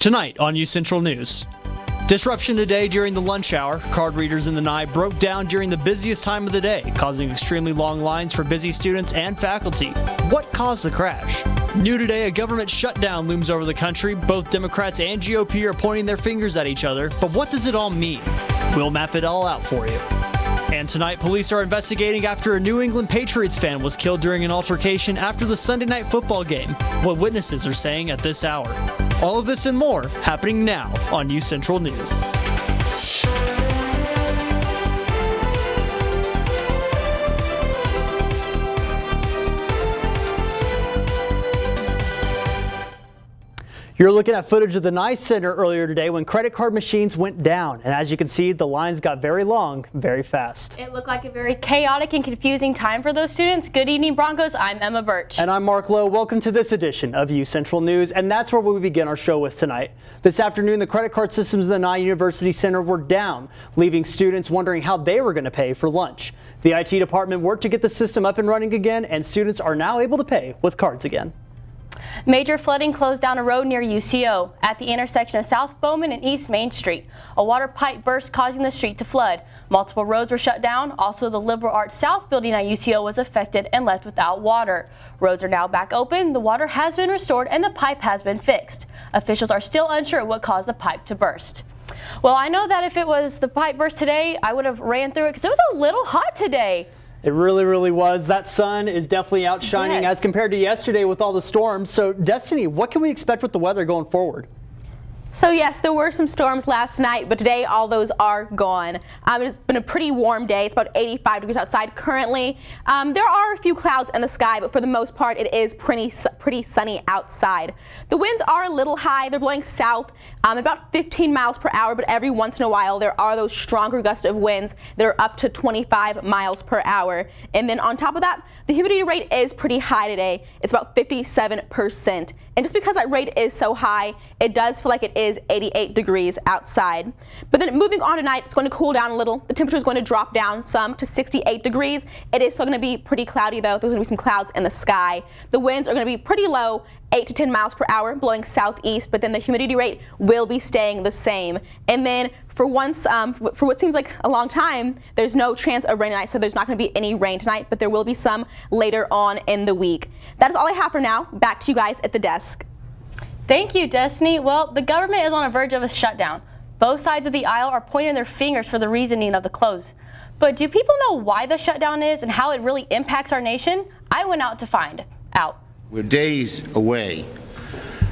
Tonight on UCentral News. Disruption today during the lunch hour. Card readers in the Nye broke down during the busiest time of the day, causing extremely long lines for busy students and faculty. What caused the crash? New today, a government shutdown looms over the country. Both Democrats and GOP are pointing their fingers at each other, but what does it all mean? We'll map it all out for you. And tonight, police are investigating after a New England Patriots fan was killed during an altercation after the Sunday night football game. What witnesses are saying at this hour. All of this and more happening now on UCentral News. You're looking at footage of the Nye Center earlier today when credit card machines went down. And as you can see, the lines got very long, very fast. It looked like a very chaotic and confusing time for those students. Good evening, Broncos. I'm Emma Birch. And I'm Mark Lowe. Welcome to this edition of UCentral News. And that's where we begin our show with tonight. This afternoon, the credit card systems in the Nye University Center were down, leaving students wondering how they were going to pay for lunch. The IT department worked to get the system up and running again, and students are now able to pay with cards again. Major flooding closed down a road near UCO at the intersection of South Bowman and East Main Street. A water pipe burst, causing the street to flood. Multiple roads were shut down. Also, the Liberal Arts South building at UCO was affected and left without water. Roads are now back open. The water has been restored and the pipe has been fixed. Officials are still unsure what caused the pipe to burst. Well, I know that if it was the pipe burst today, I would have ran through it because it was a little hot today. It really was. That sun is definitely outshining as compared to yesterday with all the storms. So, Destiny, what can we expect with the weather going forward? So yes, there were some storms last night, but today all those are gone. It's been a pretty warm day. It's about 85 degrees outside currently. There are a few clouds in the sky, but for the most part it is pretty sunny outside. The winds are a little high. They're blowing south about 15 miles per hour, but every once in a while there are those stronger gusts of winds that are up to 25 miles per hour. And then on top of that, the humidity rate is pretty high today. It's about 57%. And just because that rate is so high, it does feel like it is 88 degrees outside. But then moving on tonight, it's going to cool down a little. The temperature is going to drop down some to 68 degrees. It is still going to be pretty cloudy though. There's going to be some clouds in the sky. The winds are going to be pretty low, 8 to 10 miles per hour, blowing southeast, but then the humidity rate will be staying the same. And then for once, for what seems like a long time, there's no chance of rain tonight, so there's not going to be any rain tonight, but there will be some later on in the week. That is all I have for now. Back to you guys at the desk. Thank you, Destiny. Well, the government is on the verge of a shutdown. Both sides of the aisle are pointing their fingers for the reasoning of the close. But do people know why the shutdown is and how it really impacts our nation? I went out to find out. We're days away,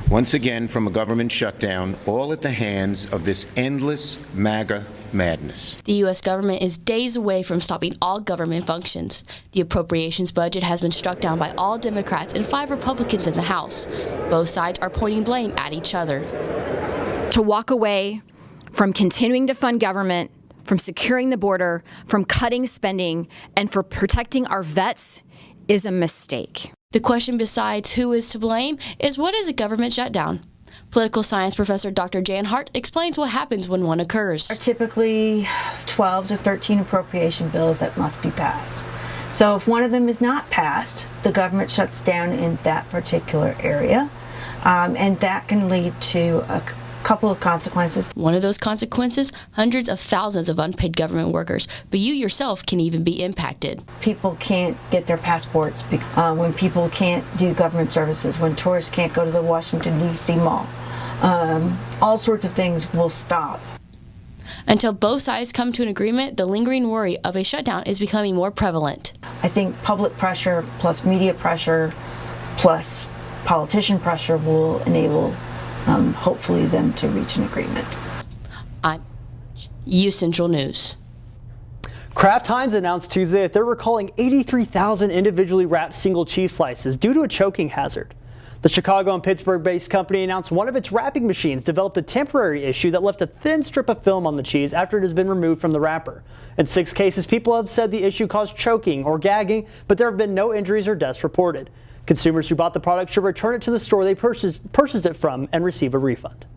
once again, from a government shutdown, all at the hands of this endless MAGA madness. The U.S. government is days away from stopping all government functions. The appropriations budget has been struck down by all Democrats and 5 Republicans in the House. Both sides are pointing blame at each other. To walk away from continuing to fund government, from securing the border, from cutting spending, and for protecting our vets is a mistake. The question besides who is to blame is what is a government shutdown? Political science professor Dr. Jan Hart explains what happens when one occurs. There are typically 12 to 13 appropriation bills that must be passed. So if one of them is not passed, the government shuts down in that particular area, and that can lead to a couple of consequences. One of those consequences, hundreds of thousands of unpaid government workers, but you yourself can even be impacted. People can't get their passports when people can't do government services, when tourists can't go to the Washington, D.C. mall. All sorts of things will stop. Until both sides come to an agreement, the lingering worry of a shutdown is becoming more prevalent. I think public pressure plus media pressure plus politician pressure will enable hopefully them to reach an agreement. I'm UCentral News. Kraft Heinz announced Tuesday that they're recalling 83,000 individually wrapped single cheese slices due to a choking hazard. The Chicago and Pittsburgh-based company announced one of its wrapping machines developed a temporary issue that left a thin strip of film on the cheese after it has been removed from the wrapper. In 6 cases, people have said the issue caused choking or gagging, but there have been no injuries or deaths reported. Consumers who bought the product should return it to the store they purchased it from and receive a refund.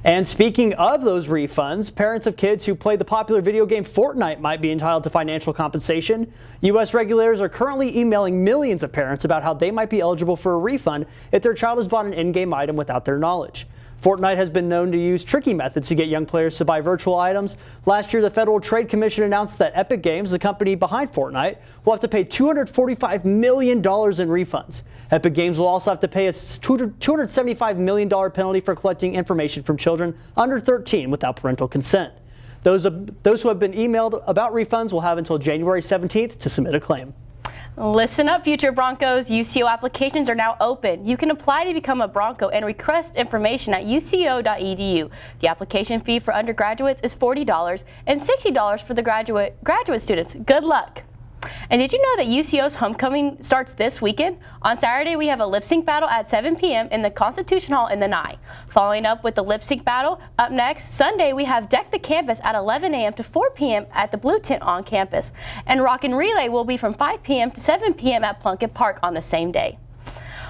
And speaking of those refunds, parents of kids who play the popular video game Fortnite might be entitled to financial compensation. U.S. regulators are currently emailing millions of parents about how they might be eligible for a refund if their child has bought an in-game item without their knowledge. Fortnite has been known to use tricky methods to get young players to buy virtual items. Last year, the Federal Trade Commission announced that Epic Games, the company behind Fortnite, will have to pay $245 million in refunds. Epic Games will also have to pay a $275 million penalty for collecting information from children under 13 without parental consent. Those who have been emailed about refunds will have until January 17th to submit a claim. Listen up, future Broncos. UCO applications are now open. You can apply to become a Bronco and request information at uco.edu. The application fee for undergraduates is $40 and $60 for the graduate students. Good luck. And did you know that UCO's homecoming starts this weekend? On Saturday, we have a lip sync battle at 7 p.m. in the Constitution Hall in the Nye. Following up with the lip sync battle, up next, Sunday, we have Deck the Campus at 11 a.m. to 4 p.m. at the Blue Tent on campus. And Rock and Relay will be from 5 p.m. to 7 p.m. at Plunkett Park on the same day.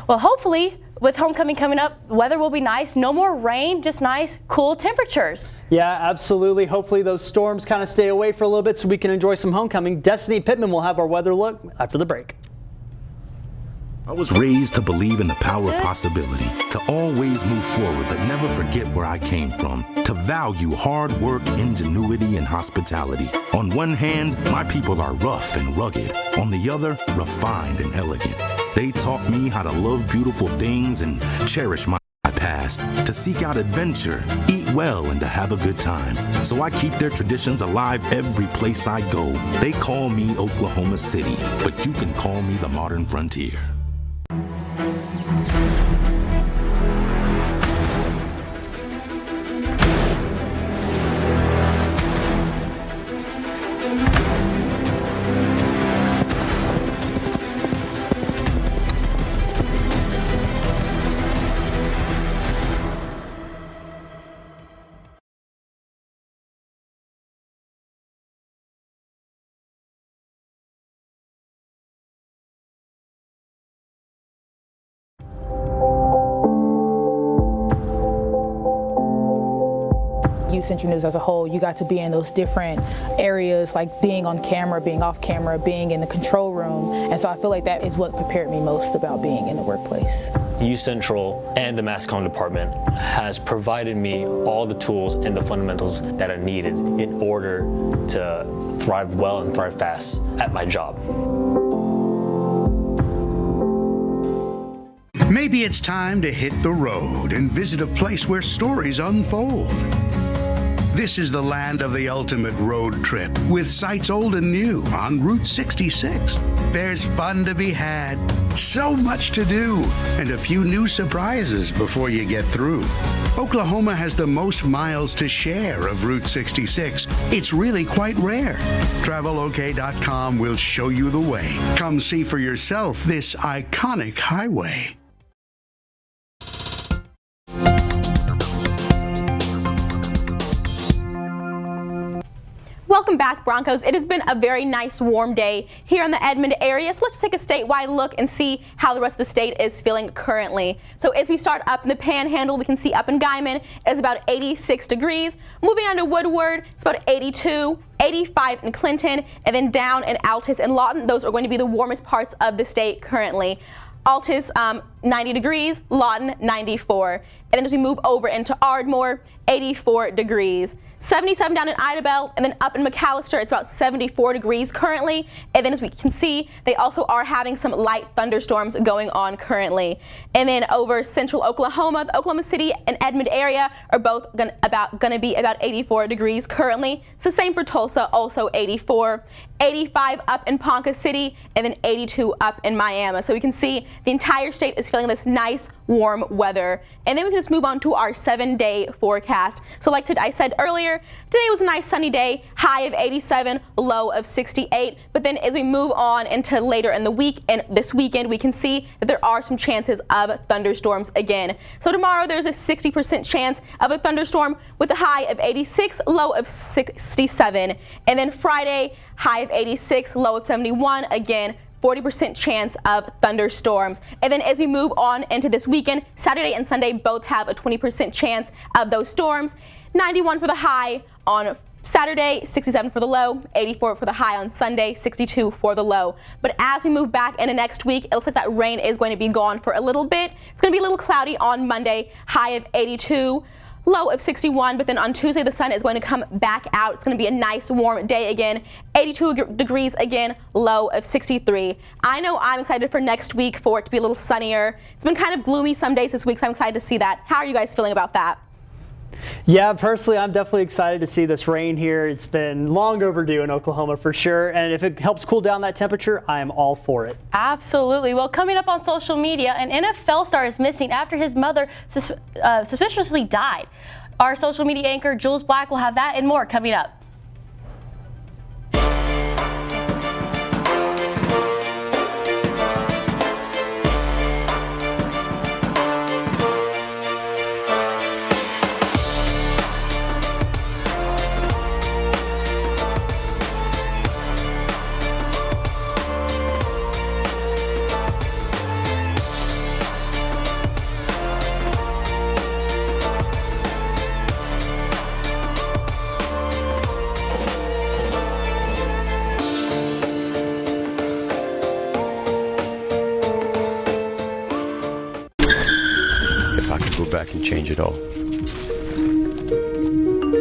Well, hopefully, with homecoming coming up, weather will be nice. No more rain, just nice, cool temperatures. Yeah, absolutely. Hopefully those storms kind of stay away for a little bit so we can enjoy some homecoming. Destiny Pittman will have our weather look after the break. I was raised to believe in the power of possibility, to always move forward but never forget where I came from, to value hard work, ingenuity, and hospitality. On one hand, my people are rough and rugged. On the other, refined and elegant. They taught me how to love beautiful things and cherish my past, to seek out adventure, eat well, and to have a good time. So I keep their traditions alive every place I go. They call me Oklahoma City, but you can call me the modern frontier. UCentral News as a whole, you got to be in those different areas, like being on camera, being off camera, being in the control room. And so I feel like that is what prepared me most about being in the workplace. UCentral and the mass comm department has provided me all the tools and the fundamentals that are needed in order to thrive well and thrive fast at my job. Maybe it's time to hit the road and visit a place where stories unfold. This is the land of the ultimate road trip, with sights old and new on Route 66. There's fun to be had, so much to do, and a few new surprises before you get through. Oklahoma has the most miles to share of Route 66. It's really quite rare. TravelOK.com will show you the way. Come see for yourself this iconic highway. Welcome back, Broncos. It has been a very nice warm day here in the Edmond area, so let's take a statewide look and see how the rest of the state is feeling currently. So as we start up in the Panhandle, we can see up in Guymon it's about 86 degrees. Moving on to Woodward, it's about 82, 85 in Clinton, and then down in Altus and Lawton. Those are going to be the warmest parts of the state currently. Altus 90 degrees, Lawton 94. And then as we move over into Ardmore, 84 degrees. 77 down in Idabel, and then up in McAllister, it's about 74 degrees currently. And then as we can see, they also are having some light thunderstorms going on currently. And then over central Oklahoma, the Oklahoma City and Edmond area are both going to be about 84 degrees currently. It's the same for Tulsa, also 84. 85 up in Ponca City, and then 82 up in Miami. So we can see the entire state is feeling this nice warm weather. And then we can just move on to our 7-day forecast. So like I said earlier, today was a nice sunny day, high of 87, low of 68. But then as we move on into later in the week and this weekend, we can see that there are some chances of thunderstorms again. So tomorrow there's a 60% chance of a thunderstorm with a high of 86, low of 67. And then Friday, high of 86, low of 71, again 40% chance of thunderstorms. And then as we move on into this weekend, Saturday and Sunday both have a 20% chance of those storms. 91 for the high on Saturday, 67 for the low, 84 for the high on Sunday, 62 for the low. But as we move back into next week, it looks like that rain is going to be gone for a little bit. It's going to be a little cloudy on Monday, high of 82. Low of 61, but then on Tuesday the sun is going to come back out. It's going to be a nice warm day again, 82 degrees again, low of 63. I know I'm excited for next week for it to be a little sunnier. It's been kind of gloomy some days this week, so I'm excited to see that. How are you guys feeling about that? Yeah, personally, I'm definitely excited to see this rain here. It's been long overdue in Oklahoma for sure, and if it helps cool down that temperature, I am all for it. Absolutely. Well, coming up on social media, an NFL star is missing after his mother suspiciously died. Our social media anchor, Jules Black, will have that and more coming up. If I could go back and change it all,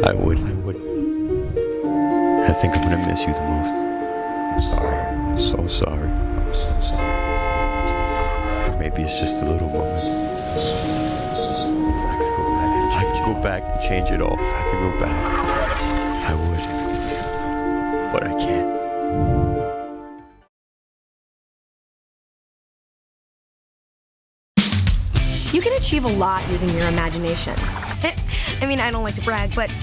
I would. I think I'm gonna miss you the most. I'm sorry. I'm so sorry. I'm so sorry. Maybe it's just the little moments. If I could go back and change it all, if I could go back, I would. But I can't. You can achieve a lot using your imagination. I mean, I don't like to brag, but...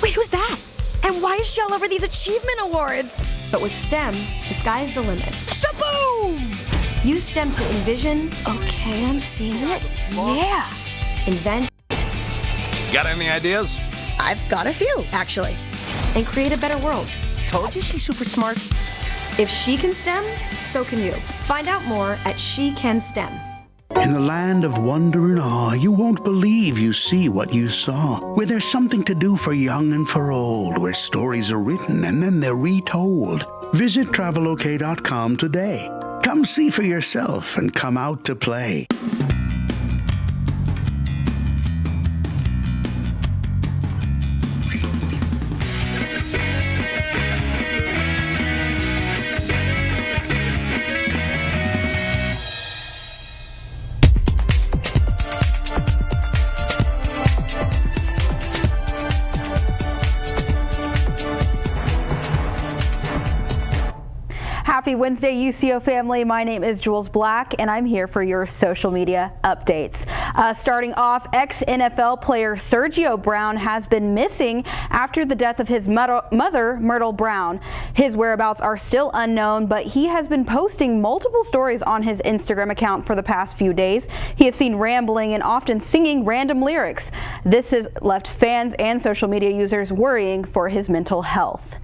Wait, who's that? And why is she all over these achievement awards? But with STEM, the sky's the limit. Shaboom! Use STEM to envision... Okay, I'm seeing it. Yeah! Invent... Got any ideas? I've got a few, actually. And create a better world. Told you she's super smart. If she can STEM, so can you. Find out more at She Can STEM. In the land of wonder and awe, you won't believe you see what you saw. Where there's something to do for young and for old, where stories are written and then they're retold. Visit travelok.com today. Come see for yourself and come out to play. Happy Wednesday, UCO family. My name is Jules Black, and I'm here for your social media updates. Starting off, ex-NFL player Sergio Brown has been missing after the death of his mother, Myrtle Brown. His whereabouts are still unknown, but he has been posting multiple stories on his Instagram account for the past few days. He is seen rambling and often singing random lyrics. This has left fans and social media users worrying for his mental health.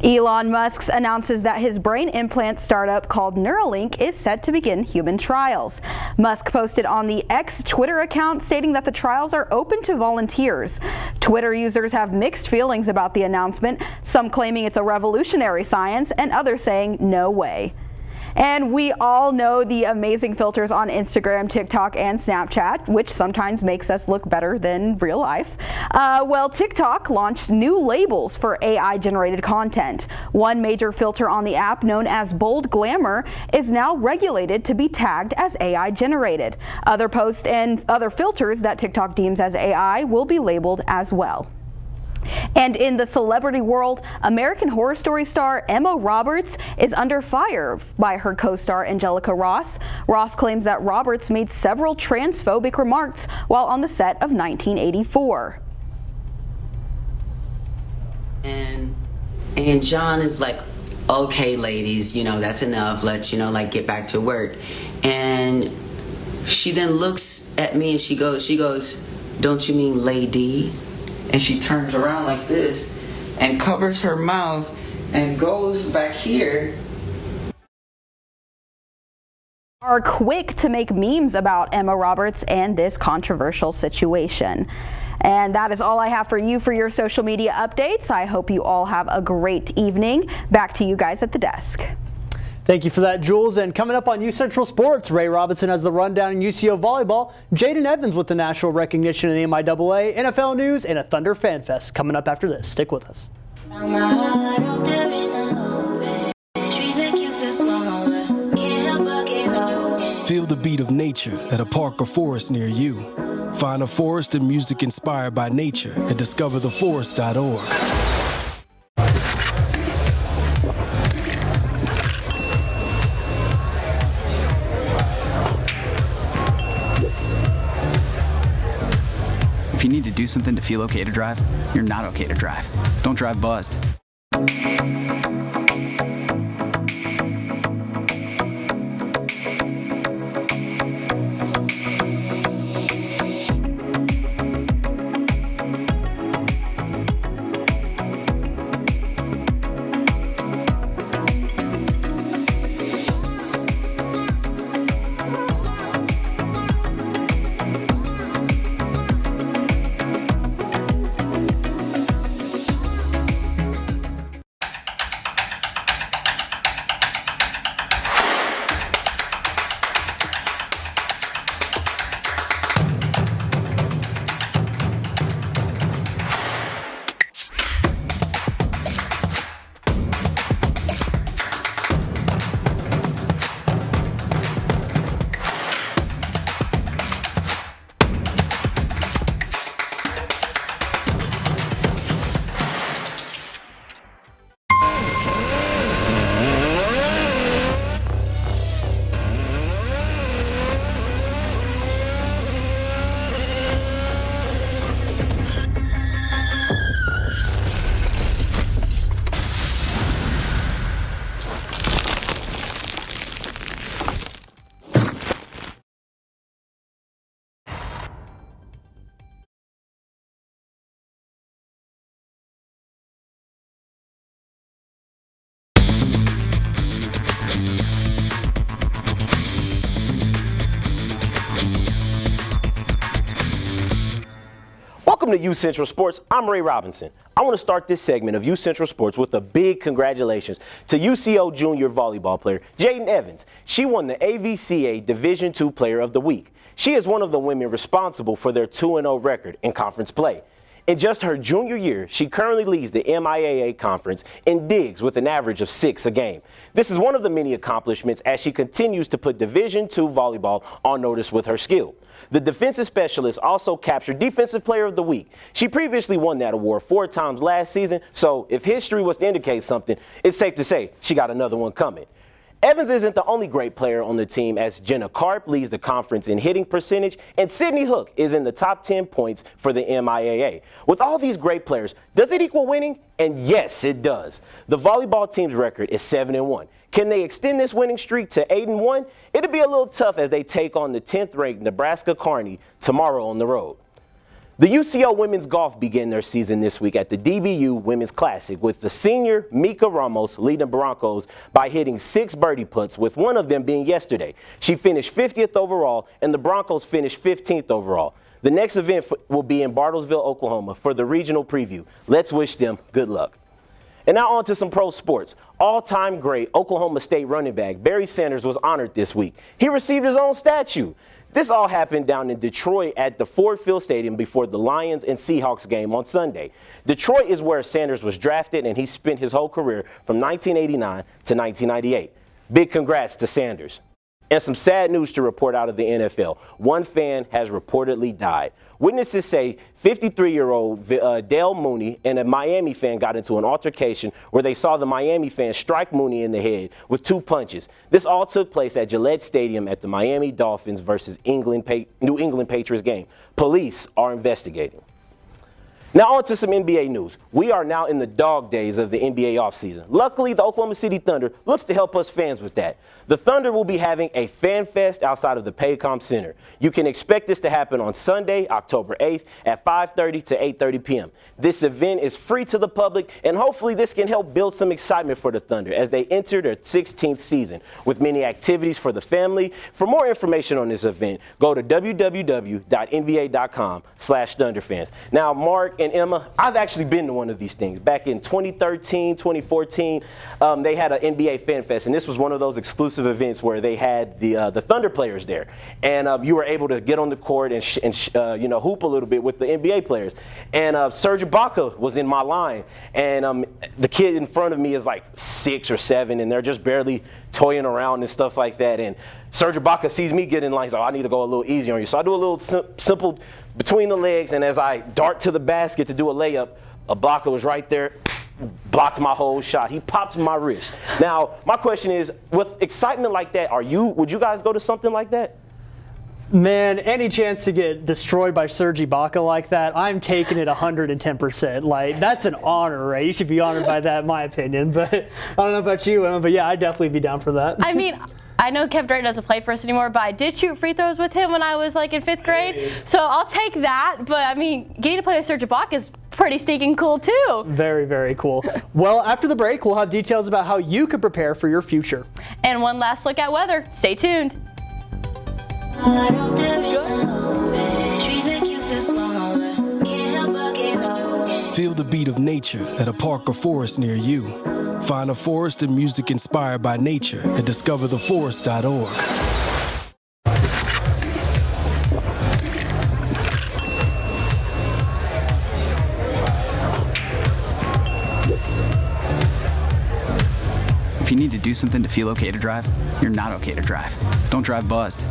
Elon Musk announces that his brain implant startup called Neuralink is set to begin human trials. Musk posted on the X Twitter account stating that the trials are open to volunteers. Twitter users have mixed feelings about the announcement, some claiming it's a revolutionary science and others saying no way. And we all know the amazing filters on Instagram, TikTok, and Snapchat, which sometimes makes us look better than real life. Well, TikTok launched new labels for AI-generated content. One major filter on the app, known as Bold Glamour, is now regulated to be tagged as AI-generated. Other posts and other filters that TikTok deems as AI will be labeled as well. And in the celebrity world, American Horror Story star Emma Roberts is under fire by her co-star Angelica Ross. Ross claims that Roberts made several transphobic remarks while on the set of 1984. And John is like, okay, ladies, that's enough. Let's, get back to work. And she then looks at me and she goes, don't you mean lady? And she turns around like this and covers her mouth and goes back here. Are quick to make memes about Emma Roberts and this controversial situation. And that is all I have for you for your social media updates. I hope you all have a great evening. Back to you guys at the desk. Thank you for that, Jules. And coming up on UCentral Sports, Ray Robinson has the rundown in UCO volleyball. Jaden Evans with the national recognition in the MIAA, NFL news, and a Thunder Fan Fest coming up after this. Stick with us. Feel the beat of nature at a park or forest near you. Find a forest and music inspired by nature at discovertheforest.org. If you need to do something to feel okay to drive, you're not okay to drive. Don't drive buzzed. Welcome to UCentral Sports. I'm Ray Robinson. I want to start this segment of UCentral Sports with a big congratulations to UCO junior volleyball player Jaden Evans. She won the AVCA Division II Player of the Week. She is one of the women responsible for their 2-0 record in conference play. In just her junior year, she currently leads the MIAA conference in digs with an average of 6 a game. This is one of the many accomplishments as she continues to put Division II volleyball on notice with her skill. The defensive specialist also captured Defensive Player of the Week. She previously won that award 4 times last season, so if history was to indicate something, it's safe to say she got another one coming. Evans isn't the only great player on the team, as Jenna Karp leads the conference in hitting percentage and Sydney Hook is in the top 10 points for the MIAA. With all these great players, does it equal winning? And yes, it does. The volleyball team's record is 7-1. Can they extend this winning streak to 8-1? It'll be a little tough as they take on the 10th-ranked Nebraska Kearney tomorrow on the road. The UCO women's golf began their season this week at the DBU Women's Classic with the senior Mika Ramos leading the Broncos by hitting 6 birdie putts, with one of them being yesterday. She finished 50th overall, and the Broncos finished 15th overall. The next event will be in Bartlesville, Oklahoma for the regional preview. Let's wish them good luck. And now on to some pro sports. All-time great Oklahoma State running back Barry Sanders was honored this week. He received his own statue. This all happened down in Detroit at the Ford Field Stadium before the Lions and Seahawks game on Sunday. Detroit is where Sanders was drafted, and he spent his whole career from 1989 to 1998. Big congrats to Sanders. And some sad news to report out of the NFL. One fan has reportedly died. Witnesses say 53-year-old Dale Mooney and a Miami fan got into an altercation where they saw the Miami fan strike Mooney in the head with 2 punches. This all took place at Gillette Stadium at the Miami Dolphins versus New England Patriots game. Police are investigating. Now on to some NBA news. We are now in the dog days of the NBA offseason. Luckily, the Oklahoma City Thunder looks to help us fans with that. The Thunder will be having a fan fest outside of the Paycom Center. You can expect this to happen on Sunday, October 8th at 5:30 to 8:30 p.m. This event is free to the public, and hopefully this can help build some excitement for the Thunder as they enter their 16th season with many activities for the family. For more information on this event, go to www.nba.com/ThunderFans. Now, Mark and Emma, I've actually been to one of these things. Back in 2013, 2014, they had an NBA Fan Fest, and this was one of those exclusive events where they had the Thunder players there, and you were able to get on the court and hoop a little bit with the NBA players. And Serge Ibaka was in my line, and the kid in front of me is like 6 or 7, and they're just barely toying around and stuff like that. And Serge Ibaka sees me get in line, he's like, I need to go a little easier on you. So I do a little simple between the legs, and as I dart to the basket to do a layup, Ibaka was right there, blocked my whole shot. He popped my wrist. Now, my question is, with excitement like that, would you guys go to something like that? Man, any chance to get destroyed by Serge Ibaka like that, I'm taking it 110%. Like, that's an honor, right? You should be honored by that, in my opinion. But I don't know about you, Emma, but yeah, I'd definitely be down for that. I mean, I know Kevin Durant doesn't play for us anymore, but I did shoot free throws with him when I was like in 5th grade. So I'll take that. But I mean, getting to play with Serge Ibaka is pretty stinking cool too. Very, very cool. Well, after the break, we'll have details about how you can prepare for your future. And one last look at weather. Stay tuned. Feel the beat of nature at a park or forest near you. Find a forest and music inspired by nature at discovertheforest.org. If you need to do something to feel okay to drive, you're not okay to drive. Don't drive buzzed.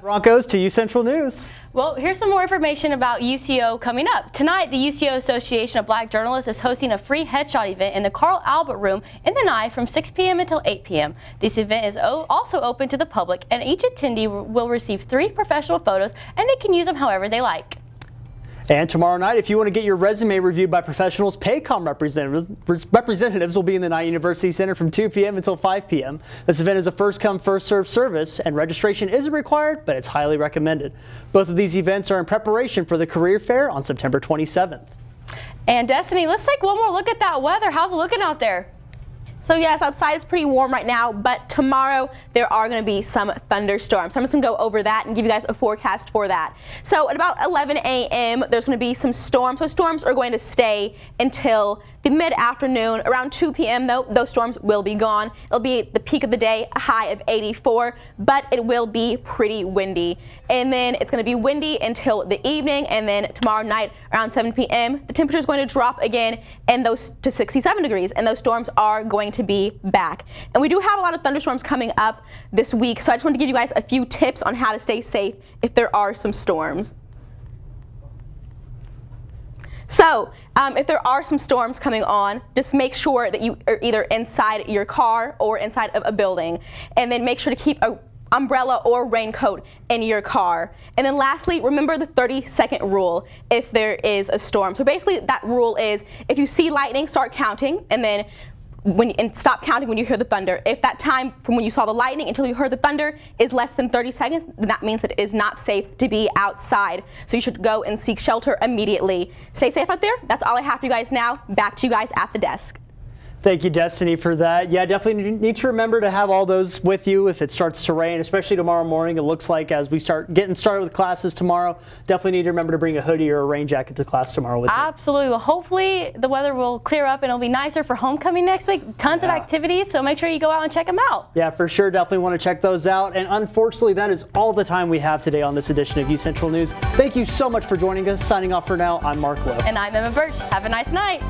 Broncos to UCentral News. Well, here's some more information about UCO coming up. Tonight, the UCO Association of Black Journalists is hosting a free headshot event in the Carl Albert Room in the Nye from 6 p.m. until 8 p.m. This event is also open to the public, and each attendee will receive 3 professional photos, and they can use them however they like. And tomorrow night, if you want to get your resume reviewed by professionals, Paycom representatives will be in the Nye University Center from 2 p.m. until 5 p.m. This event is a first-come, first-served service, and registration isn't required, but it's highly recommended. Both of these events are in preparation for the career fair on September 27th. And Destiny, let's take one more look at that weather. How's it looking out there? So yes, outside it's pretty warm right now, but tomorrow there are going to be some thunderstorms. So I'm just going to go over that and give you guys a forecast for that. So at about 11 a.m. there's going to be some storms. So storms are going to stay until the mid-afternoon. Around 2 p.m. though, those storms will be gone. It'll be the peak of the day, a high of 84, but it will be pretty windy. And then it's going to be windy until the evening, and then tomorrow night around 7 p.m. the temperature is going to drop again and those to 67 degrees, and those storms are going to be back. And we do have a lot of thunderstorms coming up this week, so I just wanted to give you guys a few tips on how to stay safe if there are some storms. So if there are some storms coming on, just make sure that you are either inside your car or inside of a building, and then make sure to keep a umbrella or raincoat in your car. And then lastly, remember the 30-second rule if there is a storm. So basically that rule is if you see lightning, start counting, and then and stop counting when you hear the thunder. If that time from when you saw the lightning until you heard the thunder is less than 30 seconds, then that means that it is not safe to be outside. So you should go and seek shelter immediately. Stay safe out there. That's all I have for you guys now. Back to you guys at the desk. Thank you, Destiny, for that. Yeah, definitely need to remember to have all those with you if it starts to rain, especially tomorrow morning. It looks like as we start getting started with classes tomorrow, definitely need to remember to bring a hoodie or a rain jacket to class tomorrow with you. Absolutely. Well, hopefully the weather will clear up and it'll be nicer for homecoming next week. Tons of activities, so make sure you go out and check them out. Yeah, for sure. Definitely want to check those out. And unfortunately, that is all the time we have today on this edition of UCentral News. Thank you so much for joining us. Signing off for now, I'm Mark Lowe. And I'm Emma Birch. Have a nice night.